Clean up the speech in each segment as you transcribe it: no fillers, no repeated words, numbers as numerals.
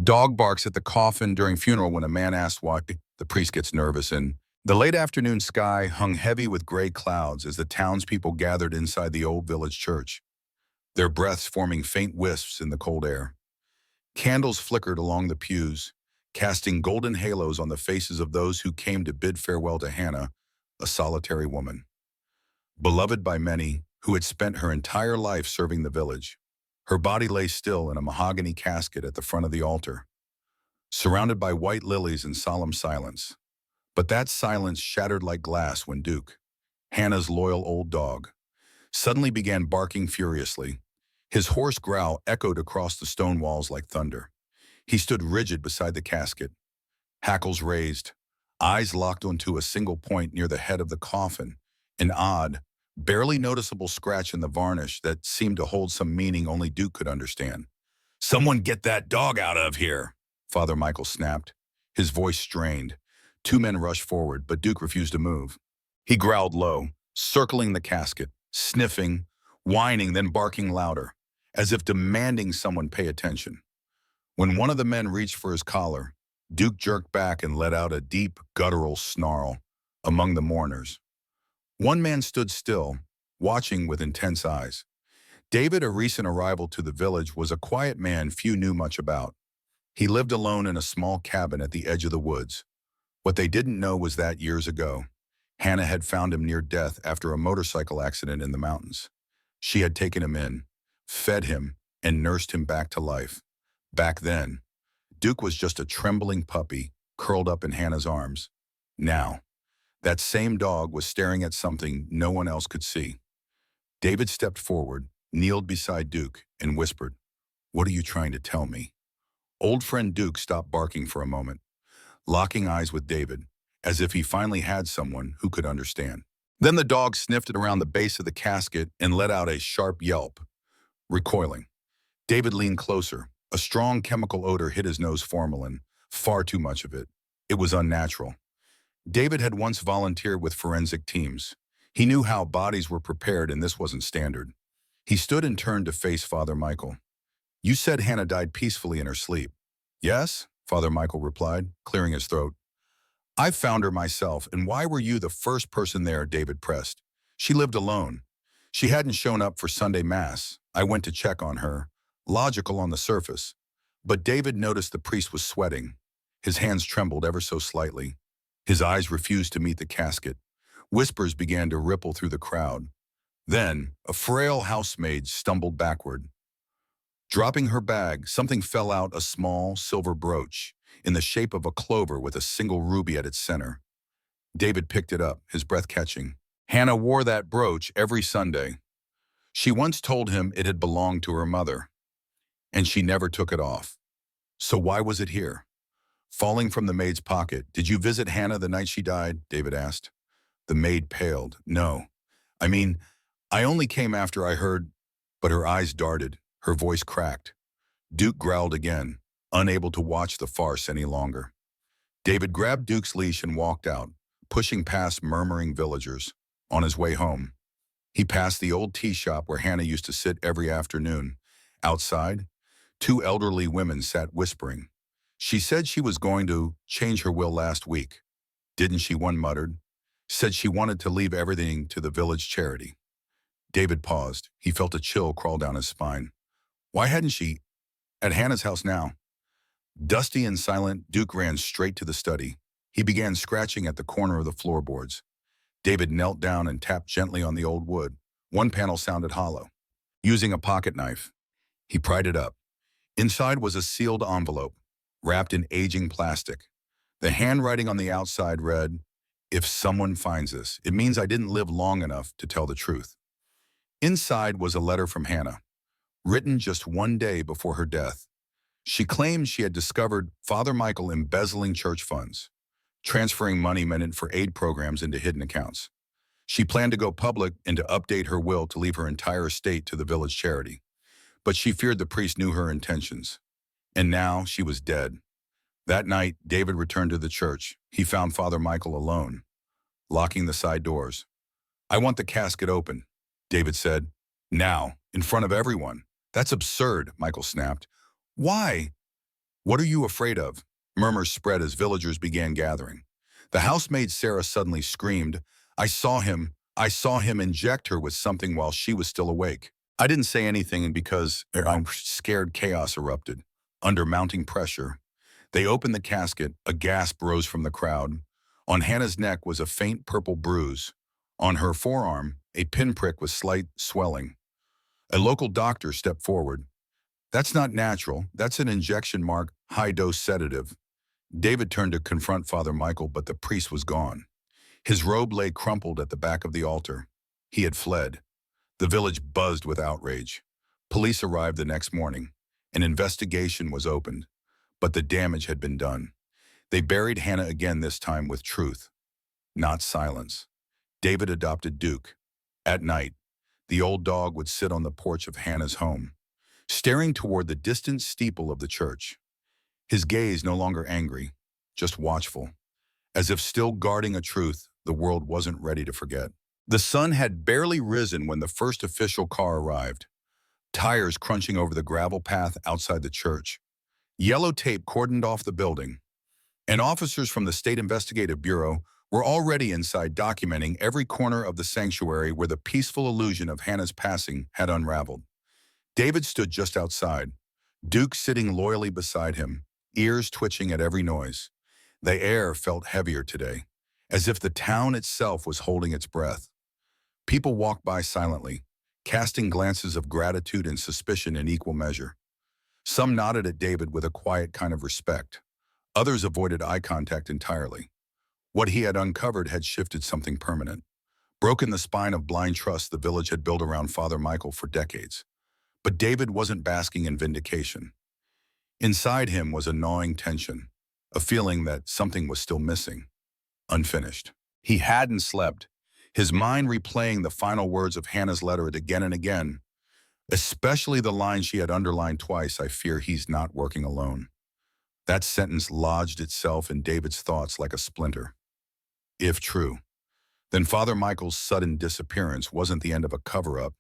Dog barks at the coffin during funeral when a man asks why. The priest gets nervous, and the late afternoon sky hung heavy with gray clouds as the townspeople gathered inside the old village church, their breaths forming faint wisps in the cold air. Candles flickered along the pews, casting golden halos on the faces of those who came to bid farewell to Hannah, a solitary woman. Beloved by many, who had spent her entire life serving the village, her body lay still in a mahogany casket at the front of the altar, surrounded by white lilies and solemn silence. But that silence shattered like glass when Duke, Hannah's loyal old dog, suddenly began barking furiously. His hoarse growl echoed across the stone walls like thunder. He stood rigid beside the casket, hackles raised, eyes locked onto a single point near the head of the coffin, an odd, barely noticeable scratch in the varnish that seemed to hold some meaning only Duke could understand. "Someone get that dog out of here," Father Michael snapped, his voice strained. Two men rushed forward, but Duke refused to move. He growled low, circling the casket, sniffing, whining, then barking louder, as if demanding someone pay attention. When one of the men reached for his collar, Duke jerked back and let out a deep, guttural snarl among the mourners. One man stood still, watching with intense eyes. David, a recent arrival to the village, was a quiet man few knew much about. He lived alone in a small cabin at the edge of the woods. What they didn't know was that years ago, Hannah had found him near death after a motorcycle accident in the mountains. She had taken him in, fed him, and nursed him back to life. Back then, Duke was just a trembling puppy curled up in Hannah's arms. Now, that same dog was staring at something no one else could see. David stepped forward, kneeled beside Duke, and whispered, "What are you trying to tell me?" Old friend Duke stopped barking for a moment, locking eyes with David, as if he finally had someone who could understand. Then the dog sniffed around the base of the casket and let out a sharp yelp. Recoiling, David leaned closer. A strong chemical odor hit his nose, formalin, far too much of it. It was unnatural. David had once volunteered with forensic teams. He knew how bodies were prepared, and this wasn't standard. He stood and turned to face Father Michael. "You said Hannah died peacefully in her sleep." "Yes," Father Michael replied, clearing his throat. "I found her myself, and why were you the first person there?" David pressed. "She lived alone. She hadn't shown up for Sunday Mass. I went to check on her. Logical on the surface. But David noticed the priest was sweating. His hands trembled ever so slightly. His eyes refused to meet the casket. Whispers began to ripple through the crowd. Then, a frail housemaid stumbled backward. Dropping her bag, something fell out, a small silver brooch, in the shape of a clover with a single ruby at its center. David picked it up, his breath catching. Hannah wore that brooch every Sunday. She once told him it had belonged to her mother, and she never took it off. So why was it here? Falling from the maid's pocket. "Did you visit Hannah the night she died?" David asked. The maid paled. "No. I only came after I heard," but her eyes darted, her voice cracked. Duke growled again, unable to watch the farce any longer. David grabbed Duke's leash and walked out, pushing past murmuring villagers. On his way home, he passed the old tea shop where Hannah used to sit every afternoon. Outside, two elderly women sat whispering. "She said she was going to change her will last week." "Didn't she?" one muttered. "Said she wanted to leave everything to the village charity." David paused. He felt a chill crawl down his spine. Why hadn't she? At Hannah's house now. Dusty and silent, Duke ran straight to the study. He began scratching at the corner of the floorboards. David knelt down and tapped gently on the old wood. One panel sounded hollow. Using a pocket knife, he pried it up. Inside was a sealed envelope, wrapped in aging plastic. The handwriting on the outside read, "If someone finds this, it means I didn't live long enough to tell the truth." Inside was a letter from Hannah, written just one day before her death. She claimed she had discovered Father Michael embezzling church funds, transferring money meant for aid programs into hidden accounts. She planned to go public and to update her will to leave her entire estate to the village charity. But she feared the priest knew her intentions. And now she was dead. That night, David returned to the church. He found Father Michael alone, locking the side doors. "I want the casket open," David said. "Now, in front of everyone." "That's absurd," Michael snapped. "Why?" "What are you afraid of?" Murmurs spread as villagers began gathering. The housemaid Sarah suddenly screamed, I saw him inject her with something while she was still awake." I didn't say anything because I'm scared chaos erupted. Under mounting pressure, they opened the casket. A gasp rose from the crowd. On Hannah's neck was a faint purple bruise. On her forearm, a pinprick with slight swelling. A local doctor stepped forward. "That's not natural. That's an injection mark, high-dose sedative." David turned to confront Father Michael, but the priest was gone. His robe lay crumpled at the back of the altar. He had fled. The village buzzed with outrage. Police arrived the next morning. An investigation was opened, but the damage had been done. They buried Hannah again, this time with truth, not silence. David adopted Duke. At night, the old dog would sit on the porch of Hannah's home, staring toward the distant steeple of the church. His gaze no longer angry, just watchful, as if still guarding a truth the world wasn't ready to forget. The sun had barely risen when the first official car arrived, tires crunching over the gravel path outside the church. Yellow tape cordoned off the building, and officers from the State Investigative Bureau were already inside documenting every corner of the sanctuary where the peaceful illusion of Hannah's passing had unraveled. David stood just outside, Duke sitting loyally beside him, ears twitching at every noise. The air felt heavier today, as if the town itself was holding its breath. People walked by silently, casting glances of gratitude and suspicion in equal measure. Some nodded at David with a quiet kind of respect. Others avoided eye contact entirely. What he had uncovered had shifted something permanent, broken the spine of blind trust the village had built around Father Michael for decades. But David wasn't basking in vindication. Inside him was a gnawing tension, a feeling that something was still missing, unfinished. He hadn't slept, his mind replaying the final words of Hannah's letter again and again, especially the line she had underlined twice, "I fear he's not working alone." That sentence lodged itself in David's thoughts like a splinter. If true, then Father Michael's sudden disappearance wasn't the end of a cover-up.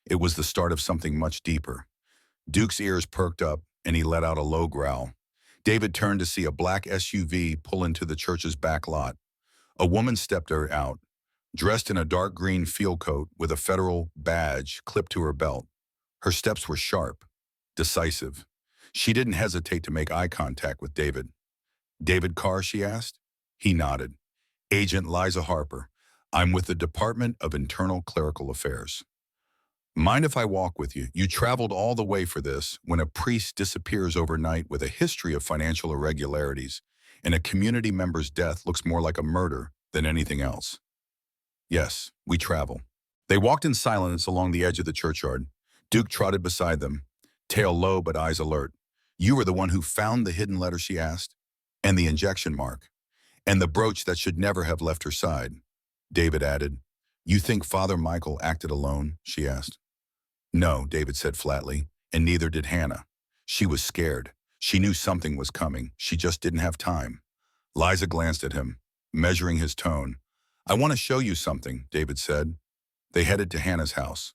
It was the start of something much deeper. Duke's ears perked up, and he let out a low growl. David turned to see a black SUV pull into the church's back lot. A woman stepped out, dressed in a dark green field coat with a federal badge clipped to her belt. Her steps were sharp, decisive. She didn't hesitate to make eye contact with David. "David Carr?" she asked. He nodded. "Agent Liza Harper. I'm with the Department of Internal Clerical Affairs." "Mind if I walk with you? You traveled all the way for this when a priest disappears overnight with a history of financial irregularities, and a community member's death looks more like a murder than anything else." "Yes, we travel." They walked in silence along the edge of the churchyard. Duke trotted beside them, tail low but eyes alert. "You were the one who found the hidden letter?" she asked. "And the injection mark. And the brooch that should never have left her side." David added. "You think Father Michael acted alone?" she asked. "No," David said flatly, and neither did Hannah. She was scared. She knew something was coming. She just didn't have time. Liza glanced at him, measuring his tone. "I want to show you something," David said. They headed to Hannah's house.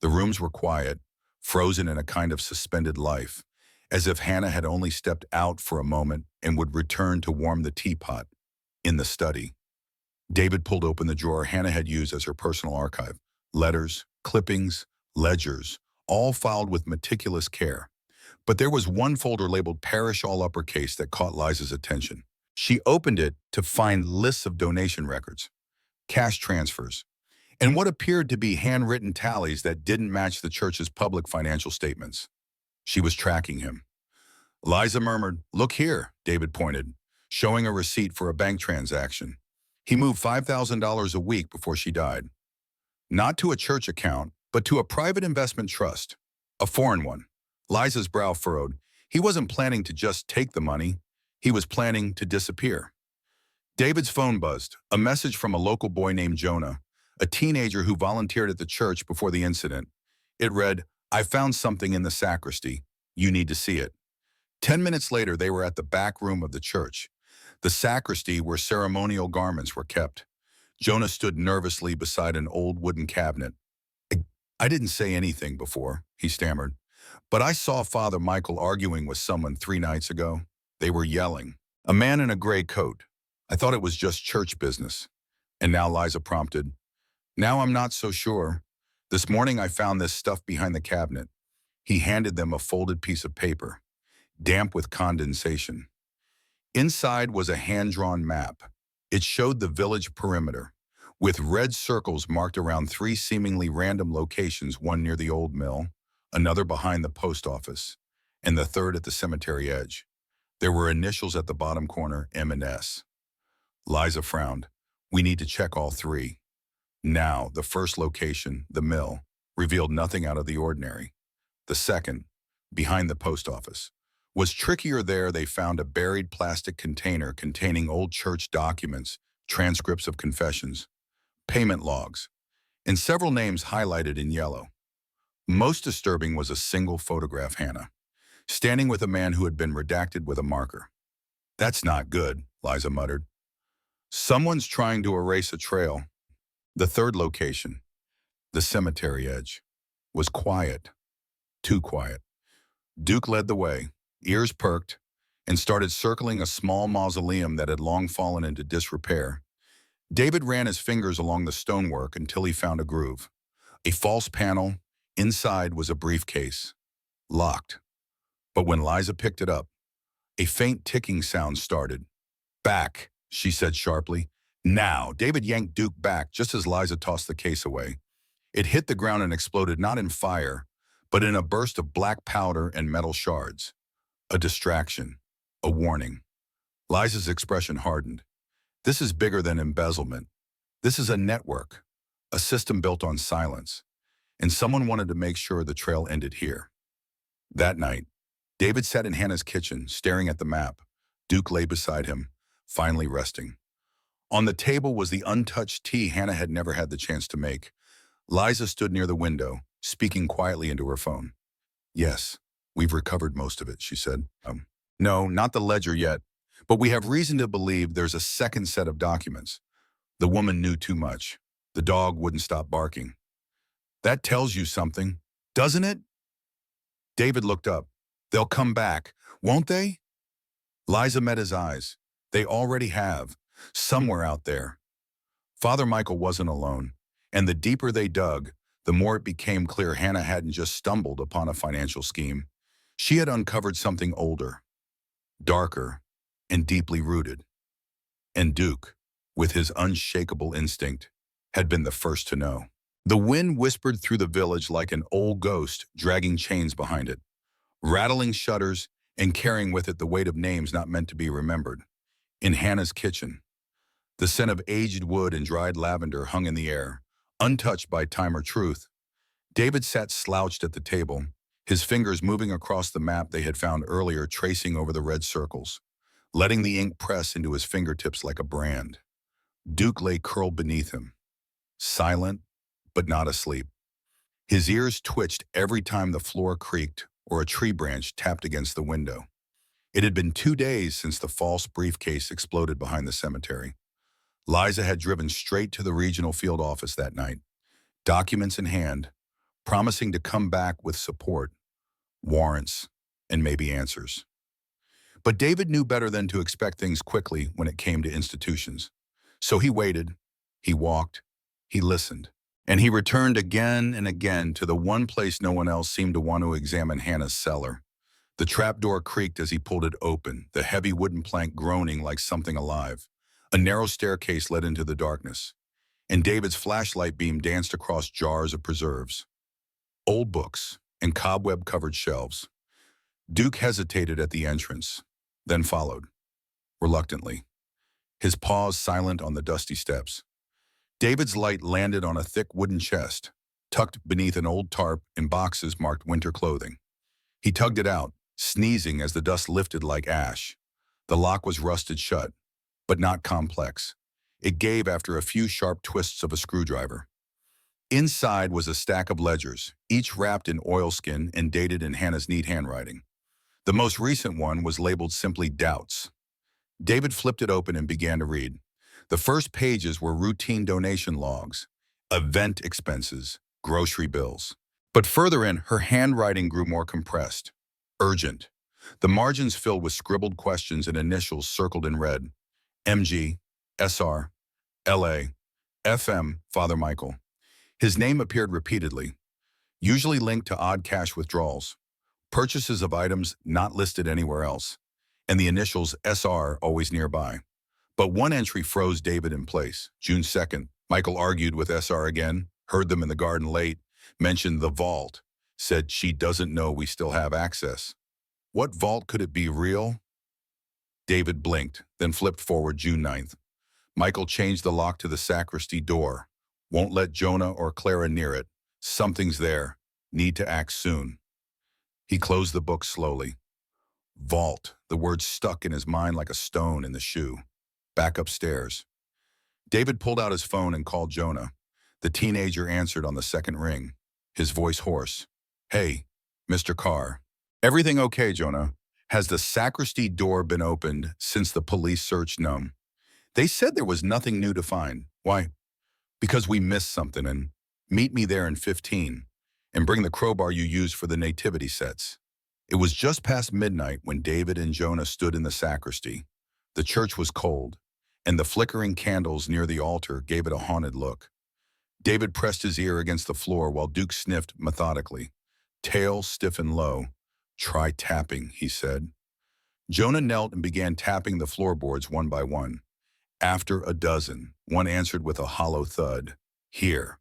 The rooms were quiet, frozen in a kind of suspended life, as if Hannah had only stepped out for a moment and would return to warm the teapot. In the study, David pulled open the drawer Hannah had used as her personal archive. Letters, clippings, ledgers, all filed with meticulous care. But there was one folder labeled Parish all uppercase that caught Liza's attention. She opened it to find lists of donation records, cash transfers, and what appeared to be handwritten tallies that didn't match the church's public financial statements. She was tracking him. Liza murmured, "Look here," David pointed, showing a receipt for a bank transaction. He moved $5,000 a week before she died. Not to a church account, but to a private investment trust, a foreign one. Liza's brow furrowed. He wasn't planning to just take the money. He was planning to disappear. David's phone buzzed, a message from a local boy named Jonah, a teenager who volunteered at the church before the incident. It read, "I found something in the sacristy. You need to see it." 10 minutes later, they were at the back room of the church, the sacristy where ceremonial garments were kept. Jonah stood nervously beside an old wooden cabinet. I didn't say anything before," he stammered, "but I saw Father Michael arguing with someone 3 nights ago." They were yelling. A man in a gray coat. I thought it was just church business. And now Liza prompted, now I'm not so sure. This morning I found this stuff behind the cabinet. He handed them a folded piece of paper, damp with condensation. Inside was a hand-drawn map. It showed the village perimeter, with red circles marked around 3 seemingly random locations, one near the old mill, another behind the post office, and the third at the cemetery edge. There were initials at the bottom corner, M and S. Liza frowned. We need to check all 3. Now, the first location, the mill, revealed nothing out of the ordinary. The second, behind the post office, was trickier. There they found a buried plastic container containing old church documents, transcripts of confessions, payment logs, and several names highlighted in yellow. Most disturbing was a single photograph, Hannah, standing with a man who had been redacted with a marker. That's not good, Liza muttered. Someone's trying to erase a trail. The third location, the cemetery edge, was quiet, too quiet. Duke led the way, ears perked, and started circling a small mausoleum that had long fallen into disrepair. David ran his fingers along the stonework until he found a groove. A false panel. Inside was a briefcase, locked. But when Liza picked it up, a faint ticking sound started. Back, she said sharply. Now, David yanked Duke back just as Liza tossed the case away. It hit the ground and exploded not in fire, but in a burst of black powder and metal shards. A distraction, a warning. Liza's expression hardened. This is bigger than embezzlement. This is a network, a system built on silence, and someone wanted to make sure the trail ended here. That night, David sat in Hannah's kitchen, staring at the map. Duke lay beside him, finally resting. On the table was the untouched tea Hannah had never had the chance to make. Liza stood near the window, speaking quietly into her phone. Yes, we've recovered most of it, she said. No, not the ledger yet, but we have reason to believe there's a second set of documents. The woman knew too much. The dog wouldn't stop barking. That tells you something, doesn't it? David looked up. They'll come back, won't they? Liza met his eyes. They already have, somewhere out there. Father Michael wasn't alone, and the deeper they dug, the more it became clear Hannah hadn't just stumbled upon a financial scheme. She had uncovered something older, darker, and deeply rooted. And Duke, with his unshakable instinct, had been the first to know. The wind whispered through the village like an old ghost dragging chains behind it, rattling shutters and carrying with it the weight of names not meant to be remembered. In Hannah's kitchen, the scent of aged wood and dried lavender hung in the air, untouched by time or truth. David sat slouched at the table, his fingers moving across the map they had found earlier, tracing over the red circles, letting the ink press into his fingertips like a brand. Duke lay curled beneath him, silent but not asleep. His ears twitched every time the floor creaked or a tree branch tapped against the window. It had been 2 days since the false briefcase exploded behind the cemetery. Liza had driven straight to the regional field office that night, documents in hand, promising to come back with support, warrants, and maybe answers. But David knew better than to expect things quickly when it came to institutions. So he waited, he walked, he listened, and he returned again and again to the one place no one else seemed to want to examine, Hannah's cellar. The trapdoor creaked as he pulled it open, the heavy wooden plank groaning like something alive. A narrow staircase led into the darkness, and David's flashlight beam danced across jars of preserves, old books, and cobweb-covered shelves. Duke hesitated at the entrance, then followed, reluctantly, his paws silent on the dusty steps. David's light landed on a thick wooden chest, tucked beneath an old tarp in boxes marked winter clothing. He tugged it out, sneezing as the dust lifted like ash. The lock was rusted shut, but not complex. It gave after a few sharp twists of a screwdriver. Inside was a stack of ledgers, each wrapped in oilskin and dated in Hannah's neat handwriting. The most recent one was labeled simply Doubts. David flipped it open and began to read. The first pages were routine donation logs, event expenses, grocery bills. But further in, her handwriting grew more compressed, urgent. The margins filled with scribbled questions and initials circled in red. MG, SR, LA, FM, Father Michael. His name appeared repeatedly, usually linked to odd cash withdrawals, purchases of items not listed anywhere else, and the initials SR always nearby. But one entry froze David in place. June 2nd, Michael argued with SR again, heard them in the garden late, mentioned the vault, said she doesn't know we still have access. What vault could it be, real? David blinked, then flipped forward. June 9th. Michael changed the lock to the sacristy door. Won't let Jonah or Clara near it. Something's there. Need to act soon. He closed the book slowly. Vault. The word stuck in his mind like a stone in the shoe. Back upstairs. David pulled out his phone and called Jonah. The teenager answered on the second ring, his voice hoarse. Hey, Mr. Carr. Everything okay, Jonah? Has the sacristy door been opened since the police searched Num? They said there was nothing new to find. Why? Because we missed something, and meet me there in 15 and bring the crowbar you used for the nativity sets. It was just past midnight when David and Jonah stood in the sacristy. The church was cold, and the flickering candles near the altar gave it a haunted look. David pressed his ear against the floor while Duke sniffed methodically. Tail stiff and low. Try tapping, he said. Jonah knelt and began tapping the floorboards one by one. After a dozen, one answered with a hollow thud. Here.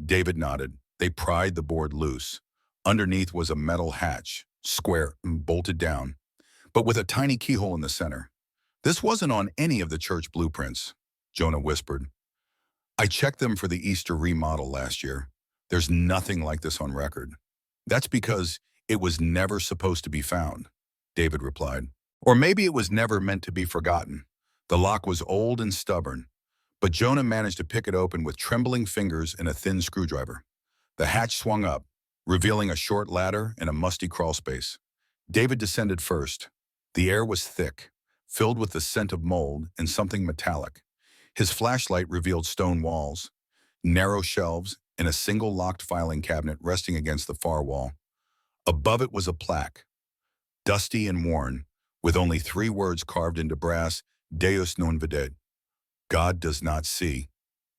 David nodded. They pried the board loose. Underneath was a metal hatch, square and bolted down, but with a tiny keyhole in the center. This wasn't on any of the church blueprints, Jonah whispered. I checked them for the Easter remodel last year. There's nothing like this on record. That's because it was never supposed to be found, David replied. Or maybe it was never meant to be forgotten. The lock was old and stubborn, but Jonah managed to pick it open with trembling fingers and a thin screwdriver. The hatch swung up, revealing a short ladder and a musty crawlspace. David descended first. The air was thick, filled with the scent of mold and something metallic. His flashlight revealed stone walls, narrow shelves, and a single locked filing cabinet resting against the far wall. Above it was a plaque, dusty and worn, with only 3 words carved into brass, Deus non videt. God does not see,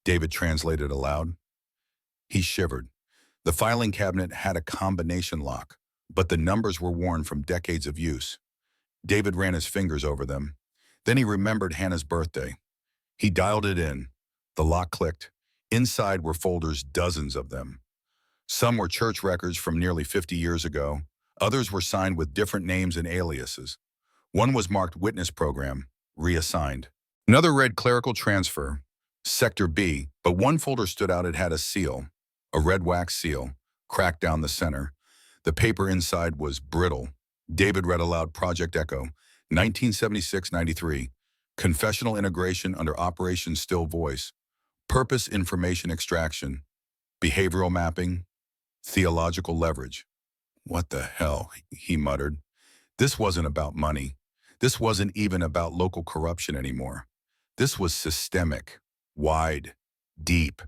David translated aloud. He shivered. The filing cabinet had a combination lock, but the numbers were worn from decades of use. David ran his fingers over them. Then he remembered Hannah's birthday. He dialed it in. The lock clicked. Inside were folders, dozens of them. Some were church records from nearly 50 years ago. Others were signed with different names and aliases. One was marked Witness Program, reassigned. Another read Clerical Transfer, Sector B, but one folder stood out. It had a seal, a red wax seal, cracked down the center. The paper inside was brittle. David read aloud Project Echo, 1976-93, Confessional Integration under Operation Still Voice, Purpose Information Extraction, Behavioral Mapping, Theological Leverage. What the hell, he muttered. This wasn't about money. This wasn't even about local corruption anymore. This was systemic, wide, deep.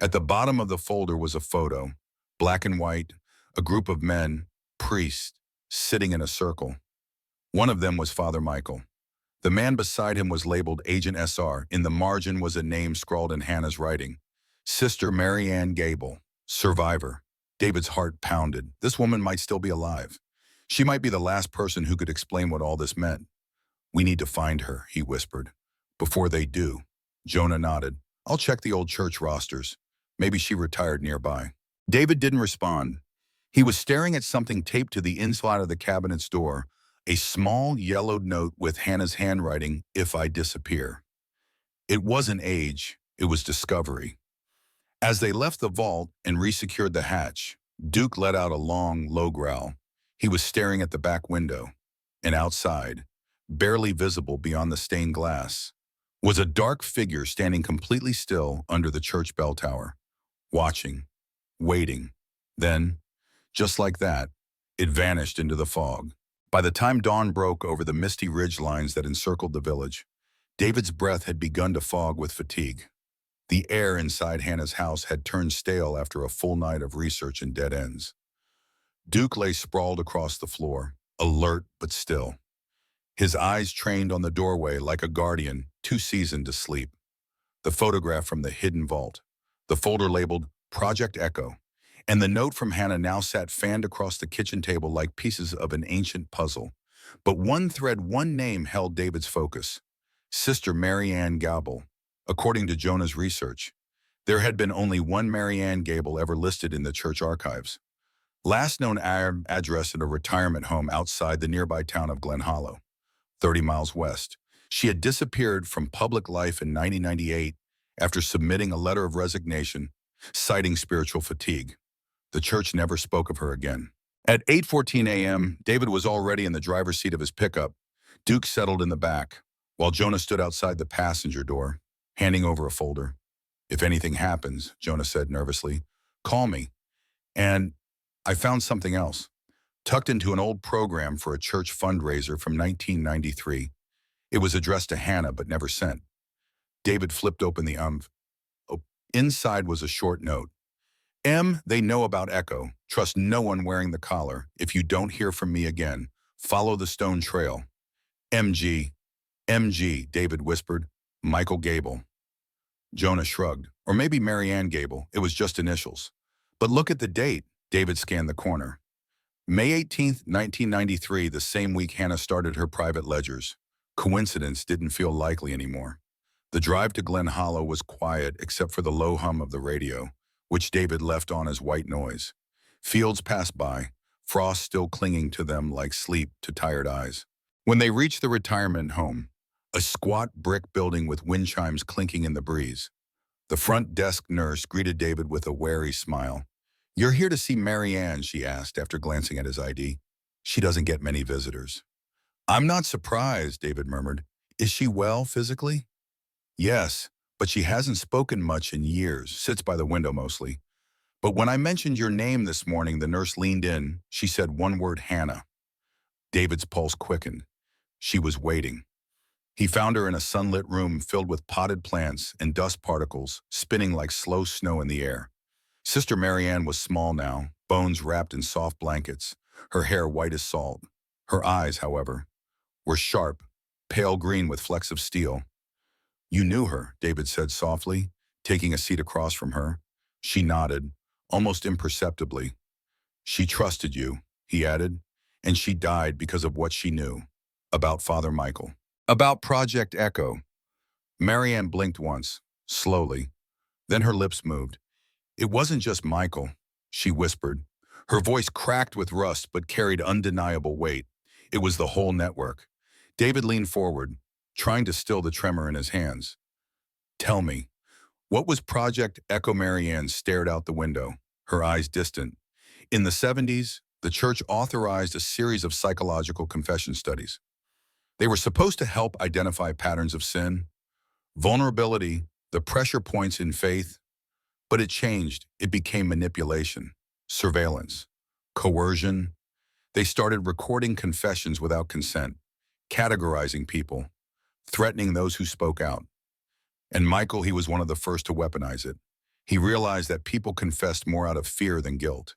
At the bottom of the folder was a photo, black and white, a group of men, priests, sitting in a circle. One of them was Father Michael. The man beside him was labeled Agent SR. In the margin was a name scrawled in Hannah's writing. Sister Mary Ann Gable, survivor. David's heart pounded. This woman might still be alive. She might be the last person who could explain what all this meant. We need to find her, he whispered. Before they do. Jonah nodded. I'll check the old church rosters. Maybe she retired nearby. David didn't respond. He was staring at something taped to the inside of the cabinet's door, a small yellowed note with Hannah's handwriting, "If I disappear." It wasn't age, it was discovery. As they left the vault and resecured the hatch, Duke let out a long, low growl. He was staring at the back window, and outside, barely visible beyond the stained glass, was a dark figure standing completely still under the church bell tower, watching, waiting. Then, just like that, it vanished into the fog. By the time dawn broke over the misty ridge lines that encircled the village, David's breath had begun to fog with fatigue. The air inside Hannah's house had turned stale after a full night of research and dead ends. Duke lay sprawled across the floor, alert but still. His eyes trained on the doorway like a guardian, too seasoned to sleep. The photograph from the hidden vault, the folder labeled Project Echo, and the note from Hannah now sat fanned across the kitchen table like pieces of an ancient puzzle. But one thread, one name held David's focus. Sister Mary Ann Gable. According to Jonah's research, there had been only one Mary Ann Gable ever listed in the church archives. Last known address at a retirement home outside the nearby town of Glen Hollow, 30 miles west. She had disappeared from public life in 1998 after submitting a letter of resignation, citing spiritual fatigue. The church never spoke of her again. At 8:14 a.m., David was already in the driver's seat of his pickup. Duke settled in the back, while Jonah stood outside the passenger door, handing over a folder. "If anything happens," Jonah said nervously, "call me." And I found something else, tucked into an old program for a church fundraiser from 1993. It was addressed to Hannah but never sent. David flipped open the Inside was a short note. They know about Echo. Trust no one wearing the collar. If you don't hear from me again, follow the stone trail. MG. MG, David whispered. Michael Gable. Jonah shrugged. Or maybe Mary Ann Gable. It was just initials. But look at the date. David scanned the corner. May 18th, 1993, the same week Hannah started her private ledgers. Coincidence didn't feel likely anymore. The drive to Glen Hollow was quiet except for the low hum of the radio, which David left on as white noise. Fields passed by, frost still clinging to them like sleep to tired eyes. When they reached the retirement home, a squat brick building with wind chimes clinking in the breeze, the front desk nurse greeted David with a wary smile. "You're here to see Mary Ann," she asked after glancing at his ID. "She doesn't get many visitors." "I'm not surprised," David murmured. "Is she well physically?" "Yes, but she hasn't spoken much in years, sits by the window mostly. But when I mentioned your name this morning," the nurse leaned in. She said one word, "Hannah." David's pulse quickened. She was waiting. He found her in a sunlit room filled with potted plants and dust particles spinning like slow snow in the air. Sister Mary Ann was small now, bones wrapped in soft blankets, her hair white as salt. Her eyes, however, were sharp, pale green with flecks of steel. "You knew her," David said softly, taking a seat across from her. She nodded, almost imperceptibly. "She trusted you," he added, "and she died because of what she knew about Father Michael. About Project Echo." Mary Ann blinked once, slowly. Then her lips moved. "It wasn't just Michael," she whispered. Her voice cracked with rust but carried undeniable weight. "It was the whole network." David leaned forward, trying to still the tremor in his hands. "Tell me, what was Project Echo?" Mary Ann stared out the window, her eyes distant. "In the 70s, the church authorized a series of psychological confession studies. They were supposed to help identify patterns of sin, vulnerability, the pressure points in faith. But it changed. It became manipulation, surveillance, coercion. They started recording confessions without consent, categorizing people, threatening those who spoke out. And Michael, he was one of the first to weaponize it. He realized that people confessed more out of fear than guilt.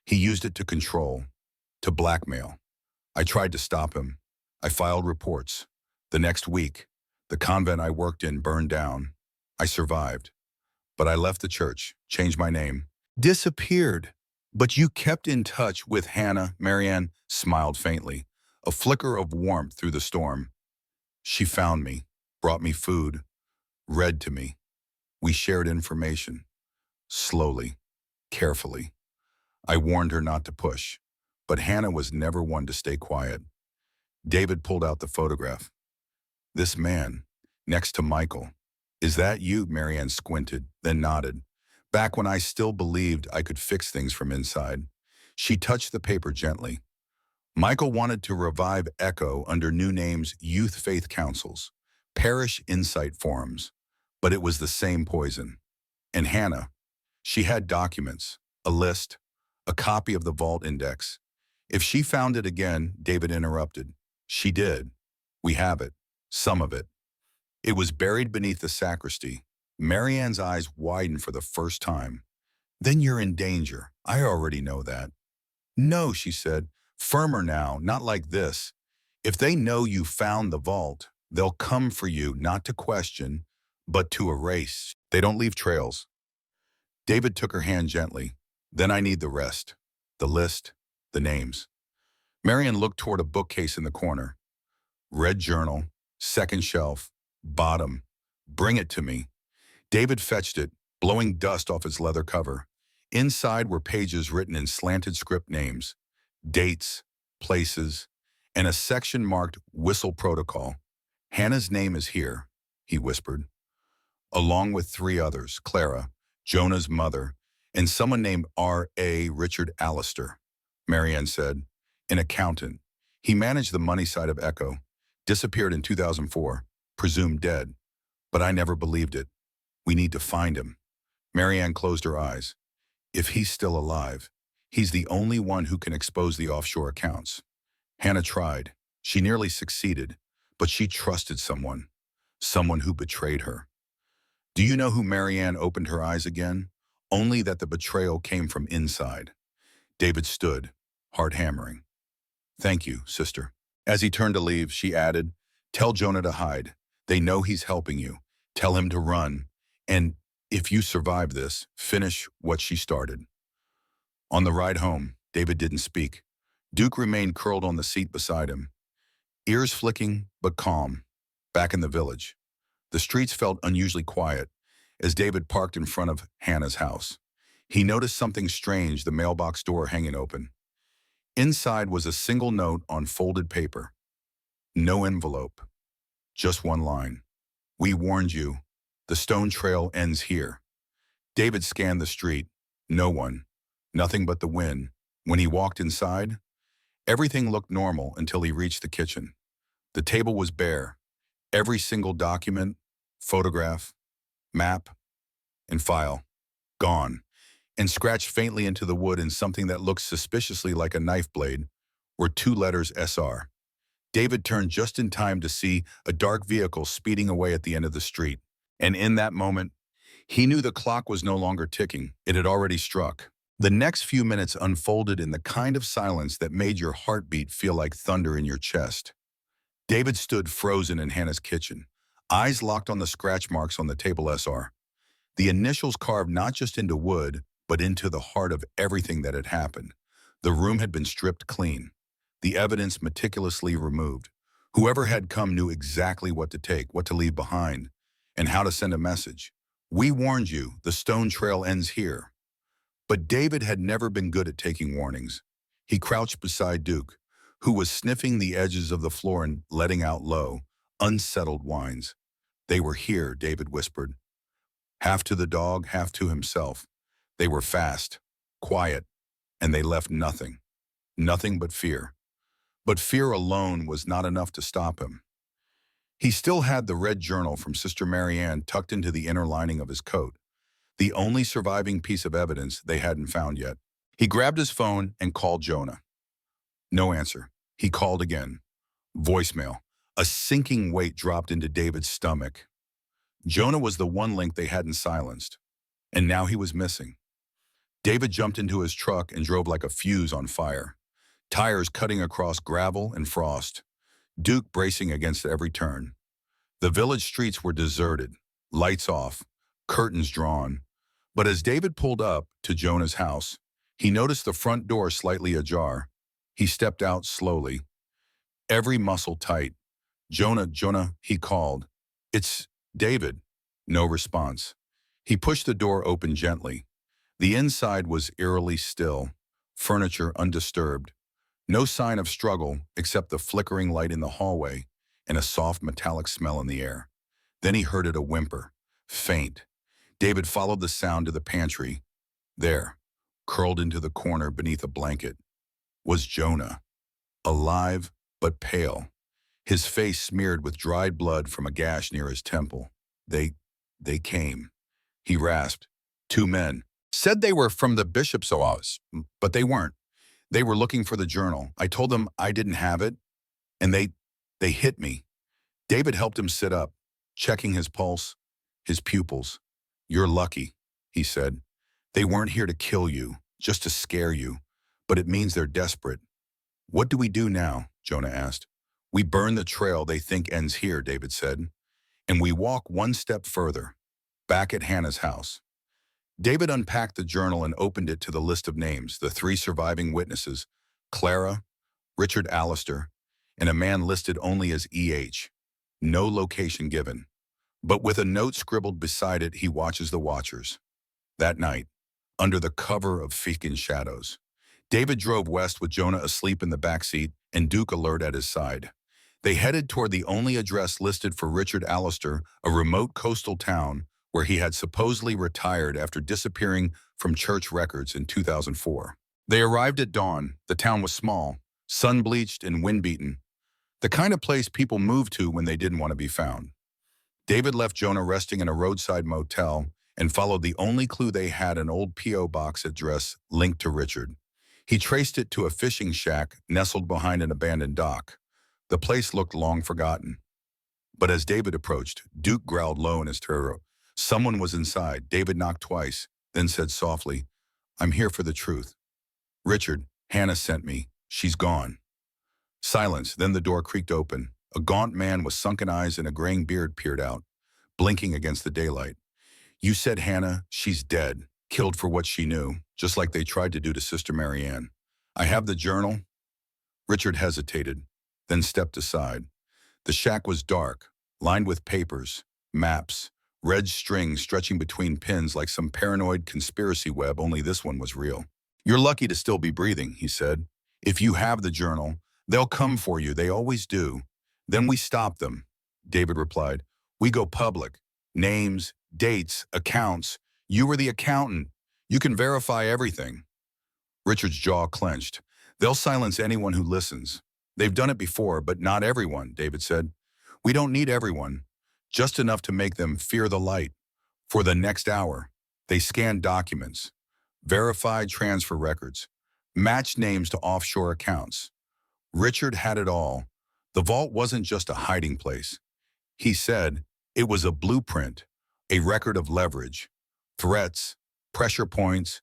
He used it to control, to blackmail. I tried to stop him. I filed reports. The next week, the convent I worked in burned down. I survived. But I left the church, changed my name, disappeared. But you kept in touch with Hannah." Mary Ann smiled faintly, a flicker of warmth through the storm. "She found me, brought me food, read to me. We shared information, slowly, carefully. I warned her not to push, but Hannah was never one to stay quiet." David pulled out the photograph. "This man, next to Michael. Is that you?" Mary Ann squinted, then nodded. "Back when I still believed I could fix things from inside." She touched the paper gently. "Michael wanted to revive Echo under new names: youth faith councils, parish insight forums. But it was the same poison. And Hannah, she had documents, a list, a copy of the vault index. If she found it again," David interrupted. "She did. We have it. Some of it. It was buried beneath the sacristy." Mary Ann's eyes widened for the first time. "Then you're in danger. I already know that." "No," she said. Firmer now, not like this. If they know you found the vault, they'll come for you not to question, but to erase. They don't leave trails. David took her hand gently. Then I need the rest. The list, the names. Marianne looked toward a bookcase in the corner. Red journal, second shelf, bottom. Bring it to me. David fetched it, blowing dust off its leather cover. Inside were pages written in slanted script names, dates, places, and a section marked Whistle Protocol. Hannah's name is here, he whispered, along with three others, Clara, Jonah's mother, and someone named R.A. Richard Allister, Marianne said, an accountant. He managed the money side of Echo, disappeared in 2004, presumed dead. But I never believed it. We need to find him. Marianne closed her eyes. If he's still alive, he's the only one who can expose the offshore accounts. Hannah tried. She nearly succeeded, but she trusted someone who betrayed her. Do you know who Marianne opened her eyes again? Only that the betrayal came from inside. David stood, heart hammering. Thank you, sister. As he turned to leave, she added, tell Jonah to hide. They know he's helping you. Tell him to run. And if you survive this, finish what she started. On the ride home, David didn't speak. Duke remained curled on the seat beside him, ears flicking but calm, back in the village. The streets felt unusually quiet as David parked in front of Hannah's house. He noticed something strange, the mailbox door hanging open. Inside was a single note on folded paper. No envelope, just one line. We warned you. The stone trail ends here. David scanned the street. No one. Nothing but the wind. When he walked inside, everything looked normal until he reached the kitchen. The table was bare. Every single document, photograph, map, and file, gone, and scratched faintly into the wood in something that looked suspiciously like a knife blade, were two letters SR. David turned just in time to see a dark vehicle speeding away at the end of the street. And in that moment, he knew the clock was no longer ticking. It had already struck. The next few minutes unfolded in the kind of silence that made your heartbeat feel like thunder in your chest. David stood frozen in Hannah's kitchen, eyes locked on the scratch marks on the table SR. The initials carved not just into wood, but into the heart of everything that had happened. The room had been stripped clean, the evidence meticulously removed. Whoever had come knew exactly what to take, what to leave behind, and how to send a message. We warned you, the stone trail ends here. But David had never been good at taking warnings. He crouched beside Duke, who was sniffing the edges of the floor and letting out low, unsettled whines. They were here, David whispered. Half to the dog, half to himself. They were fast, quiet, and they left nothing. Nothing but fear. But fear alone was not enough to stop him. He still had the red journal from Sister Marianne tucked into the inner lining of his coat, the only surviving piece of evidence they hadn't found yet. He grabbed his phone and called Jonah. No answer. He called again. Voicemail. A sinking weight dropped into David's stomach. Jonah was the one link they hadn't silenced, and now he was missing. David jumped into his truck and drove like a fuse on fire, tires cutting across gravel and frost, Duke bracing against every turn. The village streets were deserted, lights off, curtains drawn. But as David pulled up to Jonah's house, he noticed the front door slightly ajar. He stepped out slowly, every muscle tight. Jonah, he called. It's David. No response. He pushed the door open gently. The inside was eerily still, furniture undisturbed. No sign of struggle except the flickering light in the hallway and a soft metallic smell in the air. Then he heard it, a whimper, faint. David followed the sound to the pantry. There, curled into the corner beneath a blanket, was Jonah, alive but pale, his face smeared with dried blood from a gash near his temple. They came. He rasped. Two men. Said they were from the bishop's office, but they weren't. They were looking for the journal. I told them I didn't have it, and they hit me. David helped him sit up, checking his pulse, his pupils. You're lucky, he said. They weren't here to kill you, just to scare you, but it means they're desperate. What do we do now? Jonah asked. We burn the trail they think ends here, David said, and we walk one step further, back at Hannah's house. David unpacked the journal and opened it to the list of names, the three surviving witnesses, Clara, Richard Allister, and a man listed only as E.H. No location given. But with a note scribbled beside it, he watches the watchers. That night, under the cover of Fekin shadows, David drove west with Jonah asleep in the back seat and Duke alert at his side. They headed toward the only address listed for Richard Allister, a remote coastal town where he had supposedly retired after disappearing from church records in 2004. They arrived at dawn. The town was small, sun-bleached and wind-beaten, the kind of place people moved to when they didn't want to be found. David left Jonah resting in a roadside motel and followed the only clue they had, an old P.O. box address linked to Richard. He traced it to a fishing shack nestled behind an abandoned dock. The place looked long forgotten. But as David approached, Duke growled low in his throat. Someone was inside. David knocked twice, then said softly, "I'm here for the truth. Richard, Hannah sent me. She's gone." Silence, then the door creaked open. A gaunt man with sunken eyes and a graying beard peered out, blinking against the daylight. "You said Hannah, she's dead, killed for what she knew, just like they tried to do to Sister Marianne. I have the journal." Richard hesitated, then stepped aside. The shack was dark, lined with papers, maps, red strings stretching between pins like some paranoid conspiracy web, only this one was real. "You're lucky to still be breathing," he said. "If you have the journal, they'll come for you, they always do. Then we stop them," David replied. "We go public. Names, dates, accounts. You were the accountant. You can verify everything." Richard's jaw clenched. "They'll silence anyone who listens. They've done it before, but not everyone," David said. "We don't need everyone, just enough to make them fear the light." For the next hour, they scanned documents, verified transfer records, matched names to offshore accounts. Richard had it all. The vault wasn't just a hiding place. He said it was a blueprint, a record of leverage, threats, pressure points.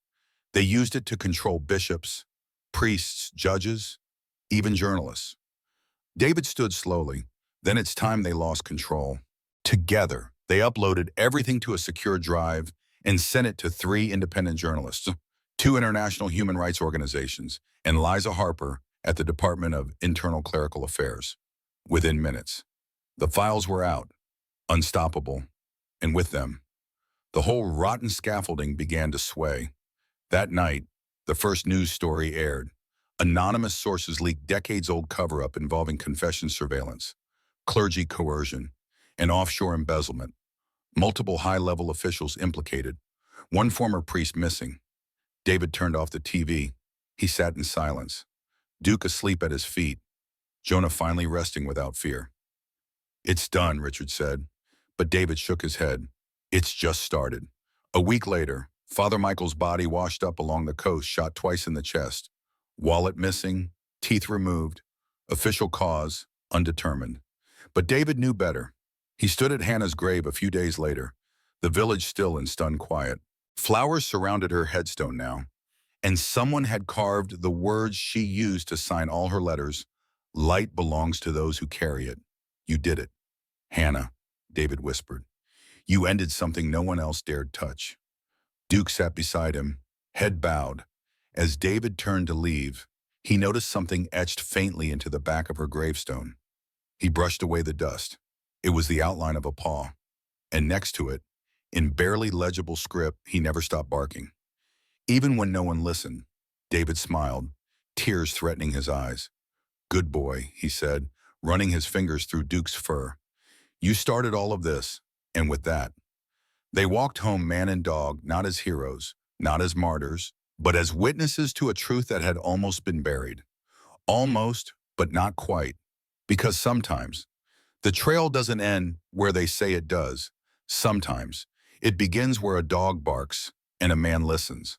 They used it to control bishops, priests, judges, even journalists. David stood slowly. Then it's time they lost control. Together, they uploaded everything to a secure drive and sent it to 3 independent journalists, 2 international human rights organizations, and Liza Harper at the Department of Internal Clerical Affairs. Within minutes, the files were out, unstoppable, and with them, the whole rotten scaffolding began to sway. That night, the first news story aired. Anonymous sources leaked decades-old cover-up involving confession surveillance, clergy coercion, and offshore embezzlement. Multiple high-level officials implicated, one former priest missing. David turned off the TV. He sat in silence, Duke asleep at his feet, Jonah finally resting without fear. "It's done," Richard said, but David shook his head. "It's just started." A week later, Father Michael's body washed up along the coast, shot twice in the chest. Wallet missing, teeth removed, official cause undetermined. But David knew better. He stood at Hannah's grave a few days later, the village still in stunned quiet. Flowers surrounded her headstone now, and someone had carved the words she used to sign all her letters. "Light belongs to those who carry it. You did it, Hannah," David whispered. "You ended something no one else dared touch." Duke sat beside him, head bowed. As David turned to leave, he noticed something etched faintly into the back of her gravestone. He brushed away the dust. It was the outline of a paw. And next to it, in barely legible script, "He never stopped barking." Even when no one listened, David smiled, tears threatening his eyes. "Good boy," he said, running his fingers through Duke's fur. "You started all of this, and with that." They walked home man and dog, not as heroes, not as martyrs, but as witnesses to a truth that had almost been buried. Almost, but not quite. Because sometimes, the trail doesn't end where they say it does. Sometimes, it begins where a dog barks and a man listens.